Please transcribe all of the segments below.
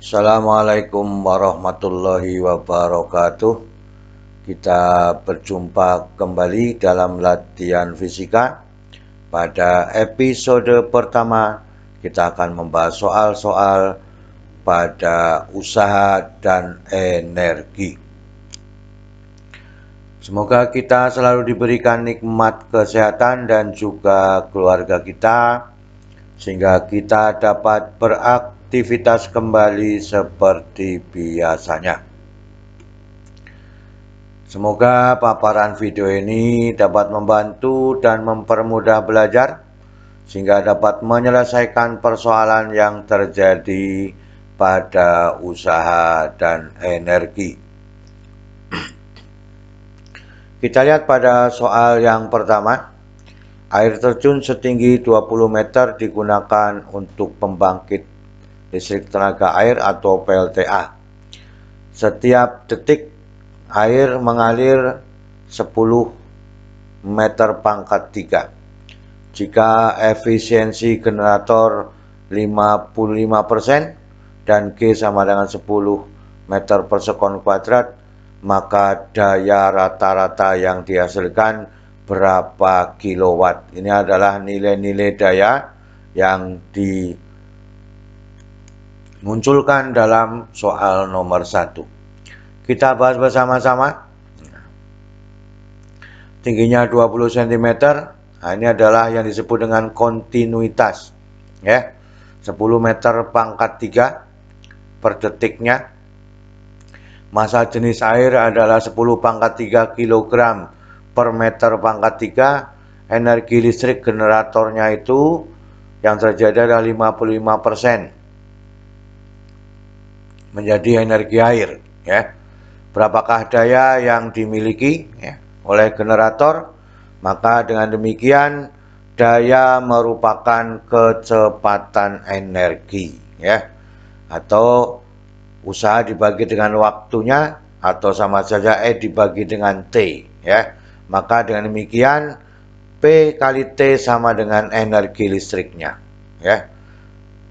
Assalamualaikum warahmatullahi wabarakatuh. Kita berjumpa kembali dalam latihan fisika. Pada episode pertama, kita akan membahas soal-soal pada usaha dan energi. Semoga kita selalu diberikan nikmat kesehatan dan juga keluarga kita, sehingga kita dapat beraktivitas kembali seperti biasanya. Semoga paparan video ini dapat membantu dan mempermudah belajar, sehingga dapat menyelesaikan persoalan yang terjadi pada usaha dan energi. Kita lihat pada soal yang pertama. Air terjun setinggi 20 meter digunakan untuk pembangkit listrik tenaga air atau PLTA. Setiap detik air mengalir 10 meter pangkat 3. Jika efisiensi generator 55% dan G sama dengan 10 meter per sekon kuadrat, maka daya rata-rata yang dihasilkan berapa kilowatt. Ini adalah nilai-nilai daya yang dimunculkan dalam soal nomor 1. Kita bahas bersama-sama. Tingginya 20 cm. Nah, ini adalah yang disebut dengan kontinuitas. Ya. 10 meter pangkat 3 per detiknya. Massa jenis air adalah 10 pangkat 3 kg per meter pangkat 3. Energi listrik generatornya itu yang terjadi adalah 55% menjadi energi air. Ya. Berapakah daya yang dimiliki oleh generator? Maka dengan demikian daya merupakan kecepatan energi, ya, atau usaha dibagi dengan waktunya, atau sama saja E dibagi dengan T, ya. Maka dengan demikian P kali T sama dengan energi listriknya, ya.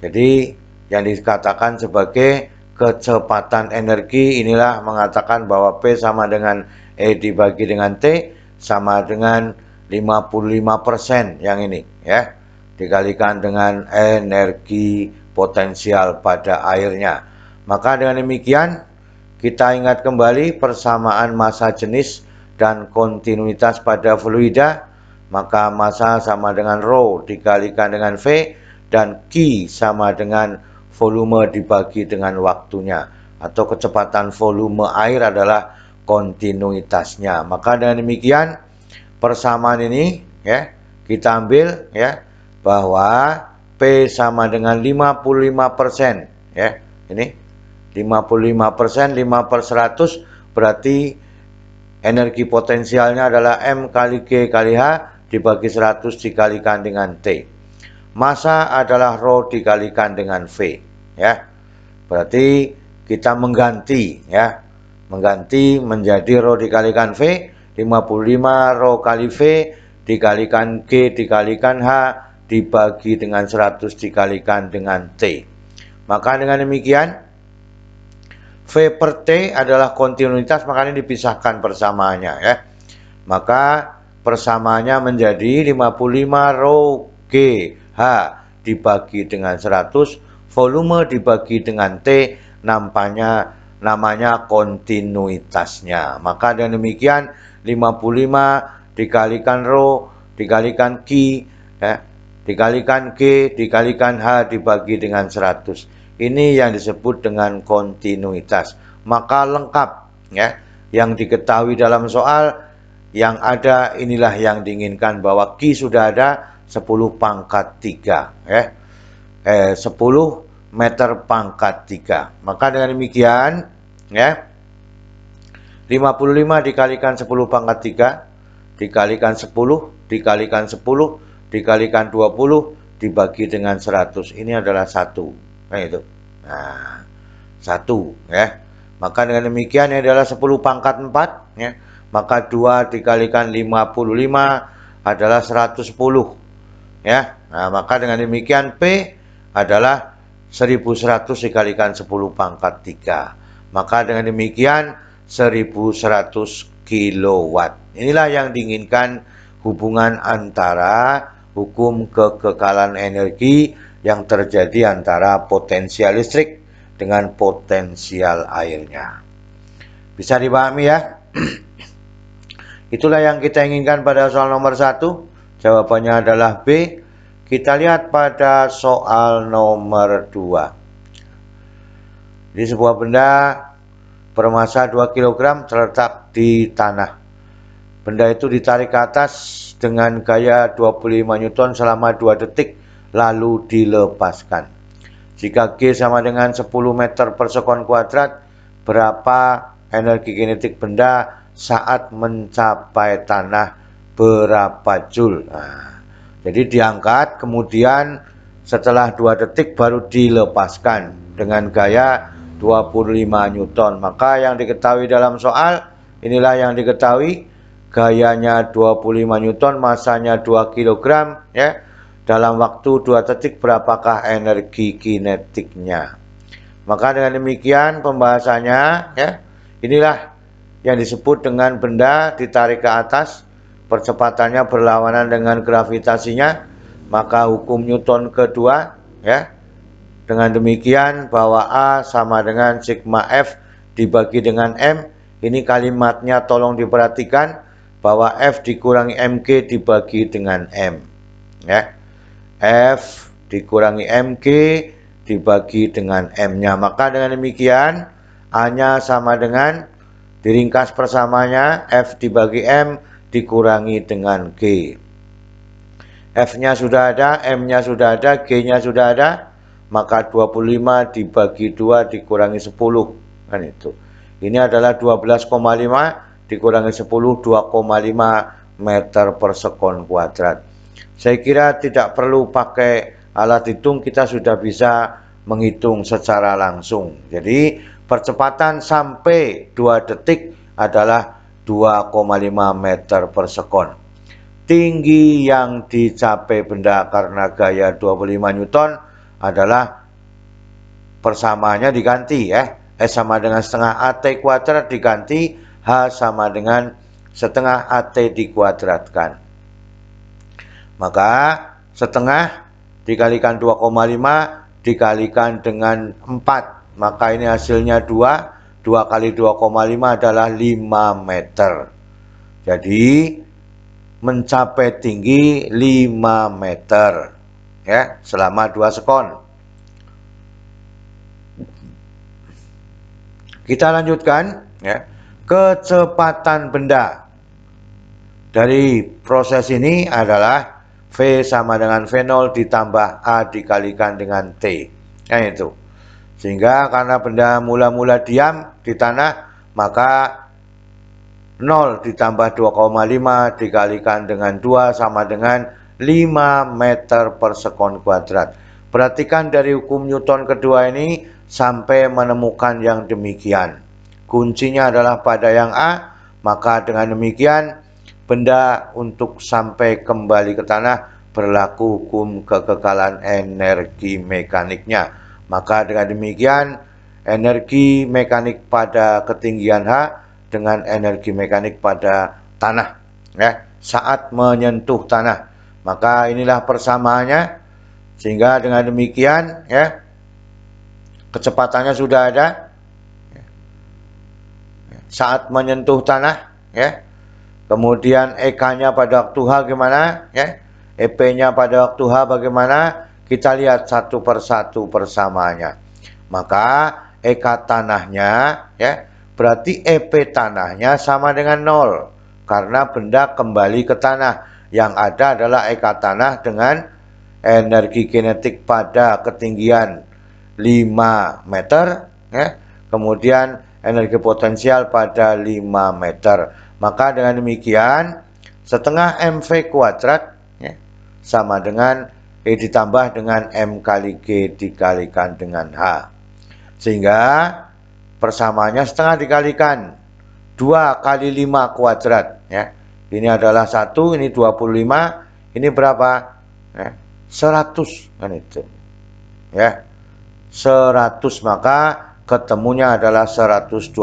Jadi yang dikatakan sebagai kecepatan energi inilah mengatakan bahwa P sama dengan E dibagi dengan T sama dengan 55% yang ini, ya, dikalikan dengan energi potensial pada airnya. Maka dengan demikian kita ingat kembali persamaan massa jenis dan kontinuitas pada fluida. Maka massa sama dengan rho dikalikan dengan V, dan Q sama dengan volume dibagi dengan waktunya, atau kecepatan volume air adalah kontinuitasnya. Maka dengan demikian persamaan ini, ya, kita ambil, ya, bahwa P sama dengan 55%, ya. Ini 55%, 5/100 berarti energi potensialnya adalah M kali G kali H dibagi 100 dikalikan dengan T. Massa adalah rho dikalikan dengan V, ya. Berarti kita mengganti, ya. Mengganti menjadi rho dikalikan V, 55 rho kali V dikalikan G dikalikan H dibagi dengan 100 dikalikan dengan T. Maka dengan demikian V per T adalah kontinuitas, makanya dipisahkan persamaannya, ya. Maka persamaannya menjadi 55 rho G H dibagi dengan 100, volume dibagi dengan T, namanya kontinuitasnya. Maka dengan demikian 55 dikalikan rho dikalikan Q, ya, dikalikan G dikalikan H dibagi dengan 100. Ini yang disebut dengan kontinuitas. Maka lengkap, ya. Yang diketahui dalam soal yang ada inilah yang diinginkan, bahwa Q sudah ada 10 pangkat 3, ya. 10 meter pangkat 3. Maka dengan demikian, ya, 55 dikalikan 10 pangkat 3 dikalikan 10 dikalikan 10 dikalikan 20 dibagi dengan 100. Ini adalah 1. Nah itu. Nah, 1, ya. Maka dengan demikian ini adalah 10 pangkat 4, ya. Maka 2 dikalikan 55 adalah 110, ya. Nah, maka dengan demikian P adalah 1100 dikalikan 10 pangkat 3. Maka dengan demikian 1100 kilowatt. Inilah yang diinginkan, hubungan antara hukum kekekalan energi yang terjadi antara potensial listrik dengan potensial airnya. Bisa dipahami ya? Itulah yang kita inginkan pada soal nomor 1. Jawabannya adalah B. Kita lihat pada soal nomor 2. Di sebuah benda bermassa 2 kg terletak di tanah. Benda itu ditarik ke atas dengan gaya 25 Newton selama 2 detik lalu dilepaskan. Jika G sama dengan 10 meter per sekon kuadrat, berapa energi kinetik benda saat mencapai tanah berapa joule? Nah, jadi diangkat, kemudian setelah 2 detik baru dilepaskan dengan gaya 25 Newton. Maka yang diketahui dalam soal, inilah yang diketahui, gayanya 25 Newton, massanya 2 kg ya. Dalam waktu 2 detik berapakah energi kinetiknya? Maka dengan demikian pembahasannya ya. Inilah yang disebut dengan benda ditarik ke atas, percepatannya berlawanan dengan gravitasinya, maka hukum Newton kedua ya. Dengan demikian bahwa A sama dengan sigma F dibagi dengan M. Ini kalimatnya tolong diperhatikan, bahwa F dikurangi mg dibagi dengan M ya. F dikurangi mg dibagi dengan M-nya. Maka dengan demikian A-nya sama dengan, diringkas persamanya, F dibagi M dikurangi dengan G. F-nya sudah ada, M-nya sudah ada, G-nya sudah ada. Maka 25 dibagi 2 dikurangi 10. Kan itu. Ini adalah 12,5 dikurangi 10, 2,5 meter per sekon kuadrat. Saya kira tidak perlu pakai alat hitung, kita sudah bisa menghitung secara langsung. Jadi percepatan sampai 2 detik adalah 2,5 meter per sekon. Tinggi yang dicapai benda karena gaya 25 Newton adalah persamaannya diganti ya. S sama dengan setengah AT kuadrat diganti, H sama dengan setengah AT dikuadratkan. Maka setengah dikalikan 2,5 dikalikan dengan 4. Maka ini hasilnya 2. 2 kali 2,5 adalah 5 meter. Jadi mencapai tinggi 5 meter ya selama 2 sekon. Kita lanjutkan ya. Kecepatan benda dari proses ini adalah V sama dengan V0 ditambah A dikalikan dengan T. Nah itu. Sehingga karena benda mula-mula diam di tanah, maka 0 ditambah 2,5 dikalikan dengan 2 sama dengan 5 meter per sekon kuadrat. Perhatikan dari hukum Newton kedua ini sampai menemukan yang demikian. Kuncinya adalah pada yang A, maka dengan demikian benda untuk sampai kembali ke tanah berlaku hukum kekekalan energi mekaniknya. Maka dengan demikian energi mekanik pada ketinggian H dengan energi mekanik pada tanah ya saat menyentuh tanah. Maka inilah persamaannya, sehingga dengan demikian ya kecepatannya sudah ada saat menyentuh tanah ya. Kemudian EK-nya pada waktu H gimana ya? EP-nya pada waktu H bagaimana? Kita lihat satu persatu persamaannya. Maka EK tanahnya ya, berarti EP tanahnya sama dengan 0 karena benda kembali ke tanah. Yang ada adalah EK tanah dengan energi kinetik pada ketinggian 5 meter ya. Kemudian energi potensial pada 5 meter. Maka dengan demikian setengah MV kuadrat ya, sama dengan E ditambah dengan M kali G dikalikan dengan H. Sehingga persamaannya setengah dikalikan 2 kali 5 kuadrat ya. Ini adalah 1, ini 25, ini berapa? Ya, 100 kan itu. Ya. 100, maka ketemunya adalah 125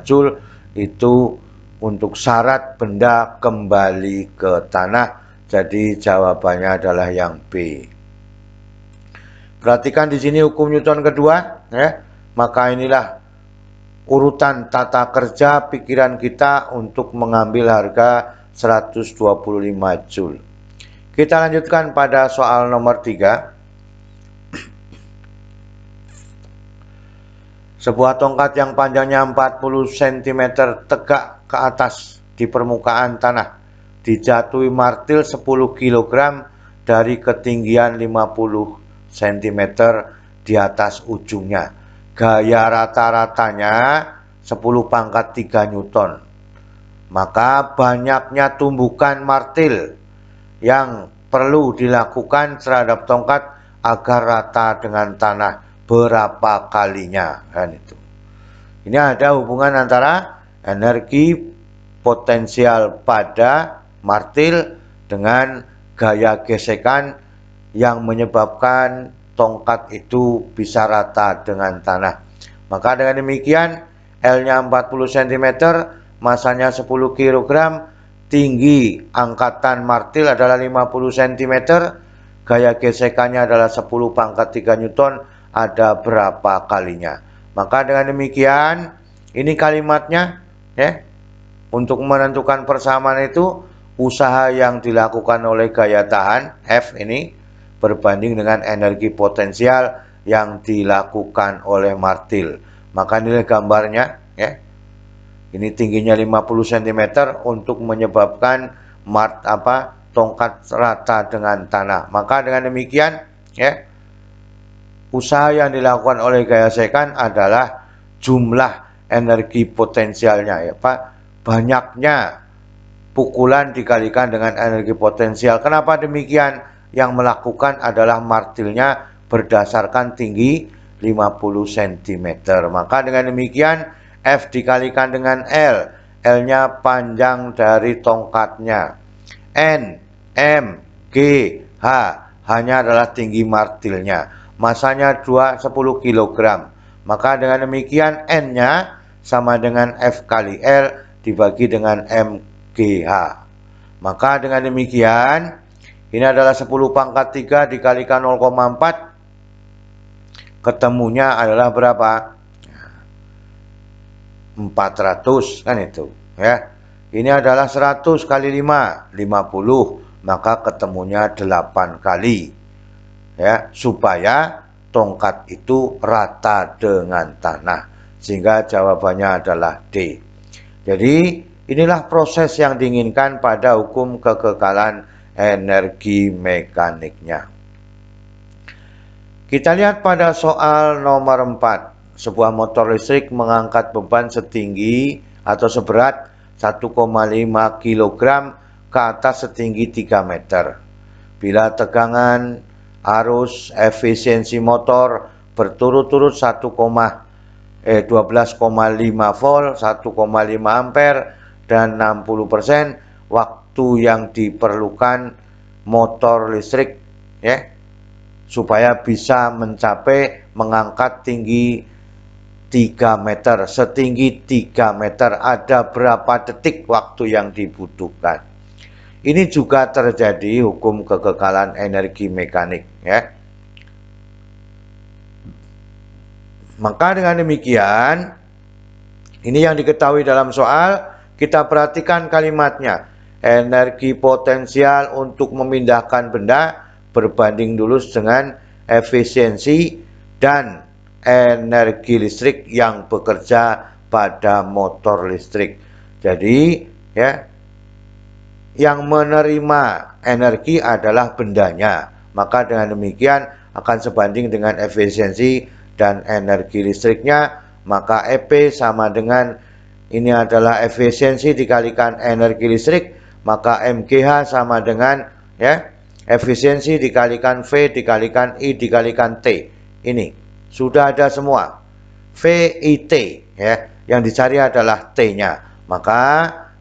Joule. Itu untuk syarat benda kembali ke tanah. Jadi jawabannya adalah yang B. Perhatikan di sini hukum Newton kedua, ya. Maka inilah urutan tata kerja pikiran kita untuk mengambil harga 125 Joule. Kita lanjutkan pada soal nomor 3. Sebuah tongkat yang panjangnya 40 cm tegak ke atas di permukaan tanah dijatuhi martil 10 kg dari ketinggian 50 cm di atas ujungnya. Gaya rata-ratanya 10⁻³ Newton. Maka banyaknya tumbukan martil yang perlu dilakukan terhadap tongkat agar rata dengan tanah berapa kalinya, kan itu. Ini ada hubungan antara energi potensial pada martil dengan gaya gesekan yang menyebabkan tongkat itu bisa rata dengan tanah. Maka dengan demikian L-nya 40 cm, masanya 10 kg, tinggi angkatan martil adalah 50 cm, gaya gesekannya adalah 10⁻³ Newton, ada berapa kalinya. Maka dengan demikian ini kalimatnya, ya. Untuk menentukan persamaan itu usaha yang dilakukan oleh gaya tahan F ini berbanding dengan energi potensial yang dilakukan oleh martil. Maka nilai gambarnya, ya. Ini tingginya 50 cm untuk menyebabkan tongkat rata dengan tanah. Maka dengan demikian, ya, usaha yang dilakukan oleh gaya gesekan adalah jumlah energi potensialnya, ya Pak. Banyaknya pukulan dikalikan dengan energi potensial. Kenapa demikian? Yang melakukan adalah martilnya berdasarkan tinggi 50 cm. Maka dengan demikian F dikalikan dengan L. L-nya panjang dari tongkatnya. N, M, G, H hanya adalah tinggi martilnya. Masanya 10 kg. Maka dengan demikian N-nya sama dengan F kali L dibagi dengan MGH. Maka dengan demikian ini adalah 10⁻³ dikalikan 0,4. Ketemunya adalah berapa? 400, kan itu, ya. Ini adalah 100 kali 5, 50. Maka ketemunya 8 kali. Ya, supaya tongkat itu rata dengan tanah. Sehingga jawabannya adalah D. Jadi inilah proses yang diinginkan pada hukum kekekalan energi mekaniknya. Kita lihat pada soal nomor 4. Sebuah motor listrik mengangkat beban setinggi atau seberat 1,5 kg ke atas setinggi 3 meter. Bila tegangan, arus, efisiensi motor berturut-turut 12,5 volt, 1,5 ampere, dan 60%, waktu yang diperlukan motor listrik, ya, supaya bisa mencapai mengangkat tinggi 3 meter, setinggi 3 meter, ada berapa detik waktu yang dibutuhkan. Ini juga terjadi hukum kekekalan energi mekanik, ya. Maka dengan demikian, ini yang diketahui dalam soal. Kita perhatikan kalimatnya. Energi potensial untuk memindahkan benda berbanding lurus dengan efisiensi dan energi listrik yang bekerja pada motor listrik. Jadi, ya, yang menerima energi adalah bendanya. Maka dengan demikian akan sebanding dengan efisiensi dan energi listriknya. Maka EP sama dengan, ini adalah efisiensi dikalikan energi listrik, maka MGH sama dengan, ya, efisiensi dikalikan V dikalikan I dikalikan T. Ini sudah ada semua. VIT, ya, yang dicari adalah T-nya. Maka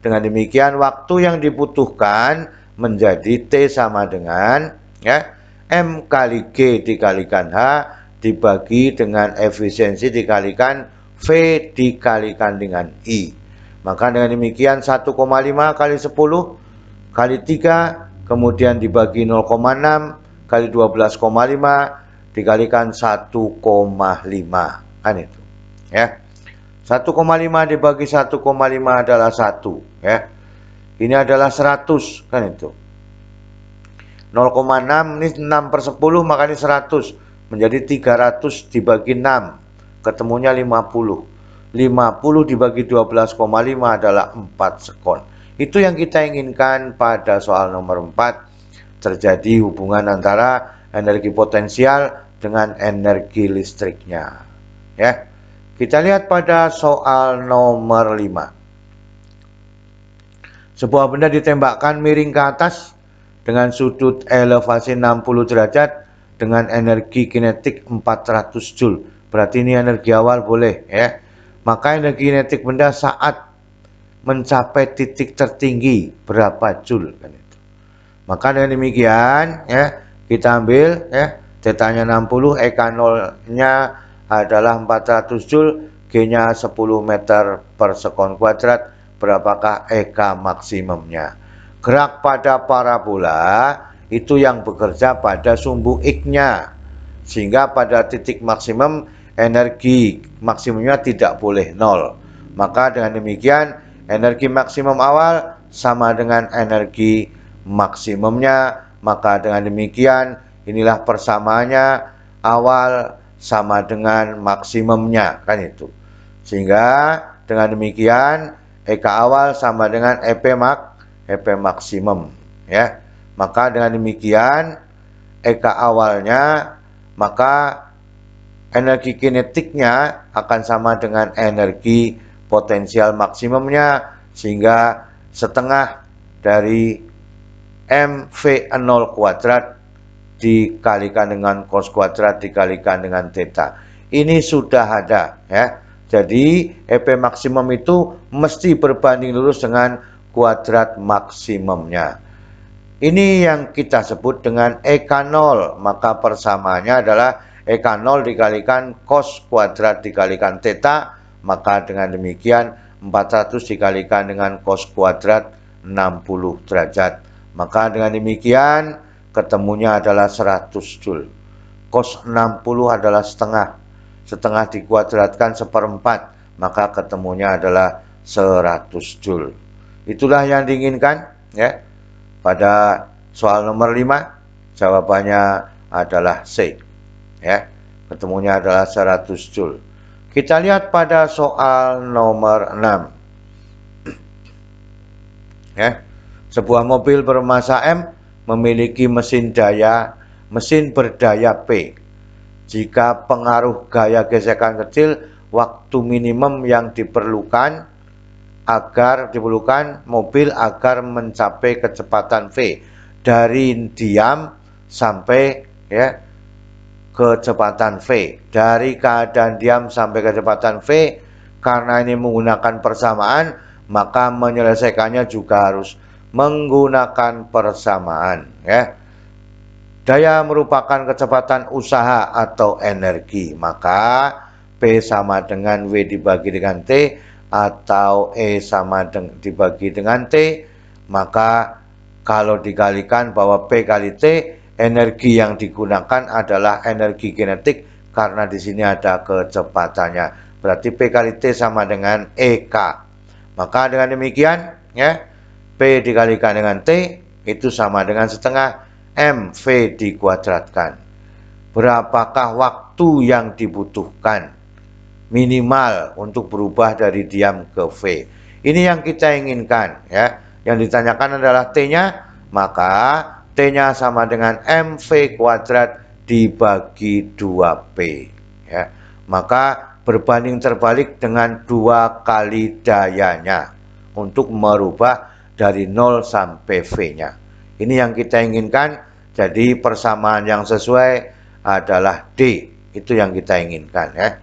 dengan demikian waktu yang dibutuhkan menjadi T sama dengan, ya, M kali G dikalikan H dibagi dengan efisiensi dikalikan V dikalikan dengan I. Maka dengan demikian 1,5 kali 10 kali 3 kemudian dibagi 0,6 kali 12,5 dikalikan 1,5 kan itu ya. 1,5 dibagi 1,5 adalah 1 ya. Ini adalah 100 kan itu. 0,6 ini 6 per 10 makanya 100 menjadi 300 dibagi 6 ketemunya 50 dibagi 12,5 adalah 4 sekon. Itu yang kita inginkan pada soal nomor 4, terjadi hubungan antara energi potensial dengan energi listriknya ya. Kita lihat pada soal nomor 5. Sebuah benda ditembakkan miring ke atas dengan sudut elevasi 60 derajat dengan energi kinetik 400 Joule. Berarti ini energi awal boleh ya. Maka energi kinetik benda saat mencapai titik tertinggi berapa Joule kan itu. Maka dengan demikian ya, kita ambil ya, tetanya 60, EK0-nya adalah 400 Joule, G-nya 10 meter per sekon kuadrat. Berapakah EK maksimumnya? Gerak pada parabola itu yang bekerja pada sumbu X-nya, sehingga pada titik maksimum energi maksimumnya tidak boleh 0. Maka dengan demikian energi maksimum awal sama dengan energi maksimumnya. Maka dengan demikian inilah persamaannya, awal sama dengan maksimumnya kan itu. Sehingga dengan demikian EK awal sama dengan EP maksimum ya. Maka dengan demikian EK awalnya, maka energi kinetiknya akan sama dengan energi potensial maksimumnya, sehingga setengah dari MV0 kuadrat dikalikan dengan cos kuadrat dikalikan dengan theta. Ini sudah ada ya. Jadi EP maksimum itu mesti berbanding lurus dengan kuadrat maksimumnya. Ini yang kita sebut dengan EK0. Maka persamaannya adalah EK0 dikalikan cos kuadrat dikalikan theta. Maka dengan demikian 400 dikalikan dengan cos kuadrat 60 derajat. Maka dengan demikian ketemunya adalah 100 Joule. Cos 60 adalah setengah. Setengah dikuadratkan seperempat, maka ketemunya adalah 100 Joule. Itulah yang diinginkan ya. Pada soal nomor 5 jawabannya adalah C ya. Ketemunya adalah 100 Joule. Kita lihat pada soal nomor 6 ya. Sebuah mobil bermassa M memiliki mesin berdaya P. Jika pengaruh gaya gesekan kecil, waktu minimum yang diperlukan mobil agar mencapai kecepatan V dari diam sampai ya kecepatan V. Dari keadaan diam sampai kecepatan V, karena ini menggunakan persamaan, maka menyelesaikannya juga harus menggunakan persamaan ya. Daya merupakan kecepatan usaha atau energi, maka P sama dengan W dibagi dengan T atau E sama dibagi dengan T. Maka kalau dikalikan bahwa P kali T, energi yang digunakan adalah energi kinetik karena di sini ada kecepatannya. Berarti P kali T sama dengan EK. Maka dengan demikian ya, P dikalikan dengan T itu sama dengan setengah MV dikuadratkan. Berapakah waktu yang dibutuhkan minimal untuk berubah dari diam ke V? Ini yang kita inginkan ya. Yang ditanyakan adalah T-nya, maka T-nya sama dengan MV kuadrat dibagi 2P ya. Maka berbanding terbalik dengan 2 kali dayanya untuk merubah dari 0 sampai V-nya. Ini yang kita inginkan. Jadi persamaan yang sesuai adalah D. Itu yang kita inginkan ya.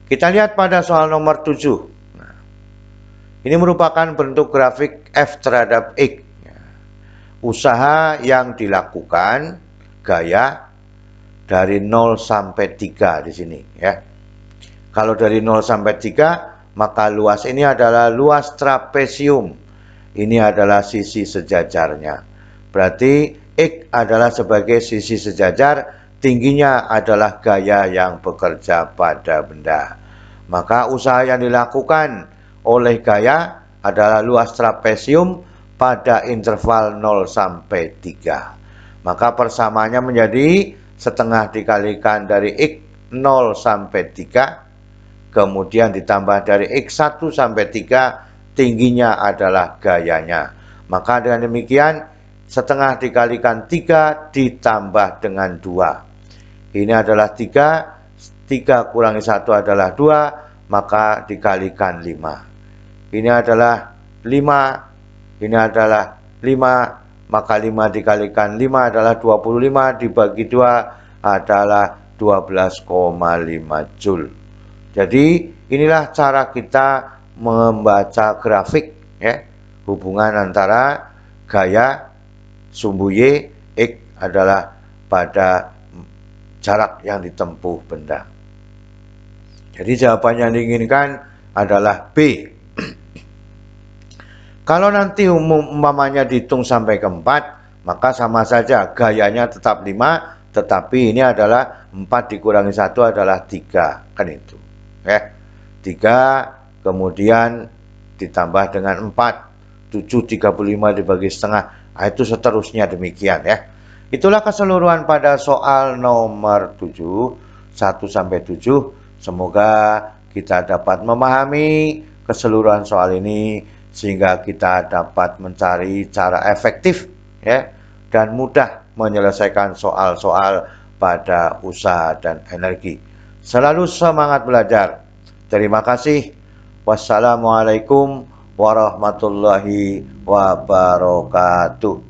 Kita lihat pada soal nomor 7. Nah, ini merupakan bentuk grafik F terhadap X. Usaha yang dilakukan, gaya, dari 0 sampai 3 di sini ya. Kalau dari 0 sampai 3, maka luas ini adalah luas trapesium. Ini adalah sisi sejajarnya. Berarti X adalah sebagai sisi sejajar, tingginya adalah gaya yang bekerja pada benda. Maka usaha yang dilakukan oleh gaya adalah luas trapesium pada interval 0 sampai 3. Maka persamaannya menjadi setengah dikalikan dari X 0 sampai 3, kemudian ditambah dari X1 sampai 3, tingginya adalah gayanya. Maka dengan demikian, setengah dikalikan 3 ditambah dengan 2. Ini adalah 3, 3 kurangi 1 adalah 2, maka dikalikan 5. Ini adalah 5, ini adalah 5, maka 5 dikalikan 5 adalah 25, dibagi 2 adalah 12,5 Joule. Jadi inilah cara kita membaca grafik ya, hubungan antara gaya sumbu Y, X adalah pada jarak yang ditempuh benda. Jadi jawaban yang diinginkan adalah B. Kalau nanti umpamanya dihitung sampai ke 4, maka sama saja gayanya tetap 5, tetapi ini adalah 4 dikurangi 1 adalah 3, kan itu. Ya. 3 kemudian ditambah dengan 4, 7 35 dibagi setengah. Nah, itu seterusnya demikian ya. Itulah keseluruhan pada soal nomor 7, 1 sampai 7. Semoga kita dapat memahami keseluruhan soal ini sehingga kita dapat mencari cara efektif ya dan mudah menyelesaikan soal-soal pada usaha dan energi. Selalu semangat belajar. Terima kasih. Wassalamualaikum warahmatullahi wabarakatuh.